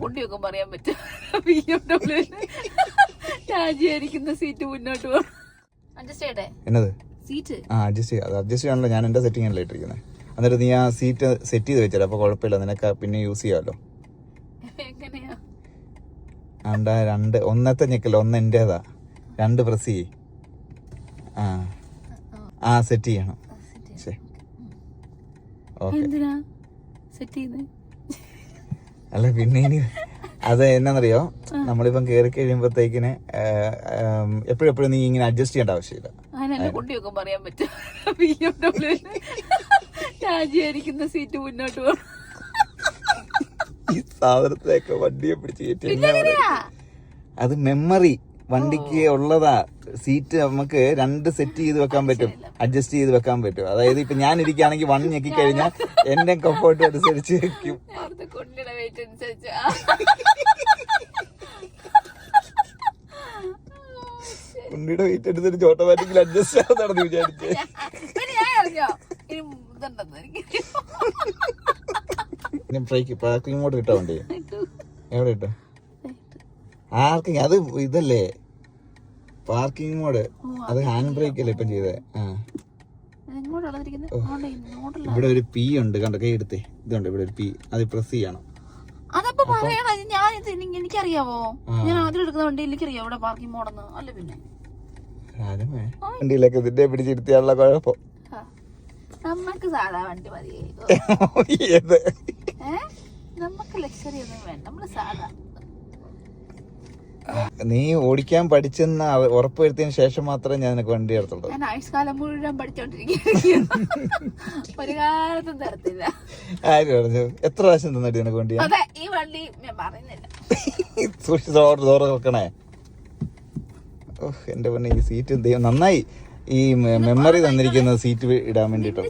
കുട്ടിയൊക്കെ പറയാൻ പറ്റും രാജിയായിരിക്കുന്ന സീറ്റ് മുന്നോട്ട് പോകണം. അഡ്ജസ്റ്റ് ചെയ്യട്ടെ എന്നത് സീറ്റ് അഡ്ജസ്റ്റ് ചെയ്യാം. അഡ്ജസ്റ്റ് ചെയ്യാണല്ലോ ഞാൻ എന്റെ സെറ്റിംഗ് അല്ലേ ഇട്ടിരിക്കുന്നത്. എന്നിട്ട് നീ ആ സീറ്റ് സെറ്റ് ചെയ്ത് വെച്ചാലോ, അപ്പൊ കുഴപ്പമില്ല, നിനക്ക് പിന്നെ യൂസ് ചെയ്യാമല്ലോ. എങ്ങനെയാ? രണ്ട് ഒന്നത്തെ ഞെക്കല്ലോ, ഒന്ന് എന്റേതാ, രണ്ട് പ്രസ് ചെയ്യ്. ആ സെറ്റ് ചെയ്യണം. എന്തിനാ സെറ്റ് ചെയ്യുന്നത്? അല്ല പിന്നെ ഇനി അത് എന്നാന്നറിയോ, നമ്മളിപ്പം കയറി കഴിയുമ്പോഴത്തേക്കിന് എപ്പോഴും നീ ഇങ്ങനെ അഡ്ജസ്റ്റ് ചെയ്യേണ്ട ആവശ്യമില്ല. കുട്ടിയൊക്കെ പറയാൻ പറ്റും രാജിയായിരിക്കുന്ന സീറ്റ് മുന്നോട്ട് പോകണം. ഈ സാധനത്തെയൊക്കെ വണ്ടിയെ പിടിച്ച് കയറ്റി അത് മെമ്മറി വണ്ടിക്ക് ഉള്ളതാ. സീറ്റ് നമുക്ക് രണ്ട് സെറ്റ് ചെയ്ത് വെക്കാൻ പറ്റും, അഡ്ജസ്റ്റ് ചെയ്ത് വെക്കാൻ പറ്റും. അതായത് ഇപ്പൊ ഞാൻ ഇരിക്കുകയാണെങ്കിൽ വൺ ഞെക്കി കഴിഞ്ഞാൽ എന്റെ കംഫോർട്ട് അനുസരിച്ച് വെക്കും. കുണ്ടിയുടെ വെയിറ്റ് എടുത്തിട്ട് ഓട്ടോമാറ്റിക്കലി അഡ്ജസ്റ്റ് ആവുന്നതാണെന്ന് വിചാരിച്ചേ. പാർക്കിംഗ് മോഡ് കിട്ടാൻ വേണ്ടി എവിടെ ഇട്ടോ? ആർക്കിങ് അത് ഇതല്ലേ പാർക്കിംഗ് മോഡ്, അത് ഹാൻഡ് ബ്രേക്ക് അല്ലേ ഇപ്പം ചെയ്തേ. ഇവിടെ ഒരു പി ഉണ്ട്, കണ്ടോ, കൈ എടുത്തേ, ഇതുണ്ട് ഇവിടെ ഒരു പി, അത് പ്രസ് ചെയ്യണം. അതപ്പോ പറയണ എനിക്കറിയാവോ, ഞാൻ ആദ്യം എടുക്കുന്ന വണ്ടി എനിക്കറിയാം ഇവിടെ പാർക്കിംഗ് മോഡെന്ന്. അല്ല പിന്നെ വണ്ടിയിലൊക്കെ ഇതിന്റെ പിടിച്ചിരുത്തിയാലുള്ള കുഴപ്പം. നമ്മക്ക് സാധാ വണ്ടി മതി, നമുക്ക് ലക്ഷറി ഒന്നും വേണ്ട, നമ്മള് സാധാ. നീ ഓടിക്കാൻ പഠിച്ചെന്ന് ഉറപ്പുവരുത്തിയതിനു ശേഷം മാത്രമേ ഞാൻ നിനക്ക് വണ്ടി എടുത്തുള്ളൂ. ഞാൻ ആയുഷ്കാലം മുഴുവൻ പഠിച്ചോണ്ടിരിക്കുകയാണ്, ഒരു കാലത്തും തരത്തില്ല. ആര് പറഞ്ഞു? എത്ര പ്രാവശ്യം തന്നിട്ട് നിനക്ക് വണ്ടി? അതെ, ഈ വണ്ടി ഞാൻ പറയുന്നില്ല. സൂക്ഷിച്ച് ഡോറ് തുറക്കണേ. എന്റെ പൊന്നെ, ഈ സീറ്റ് നന്നായി, ഈ മെമ്മറി തന്നിരിക്കുന്നത് സീറ്റ് ഇടാൻ വേണ്ടിട്ടോ.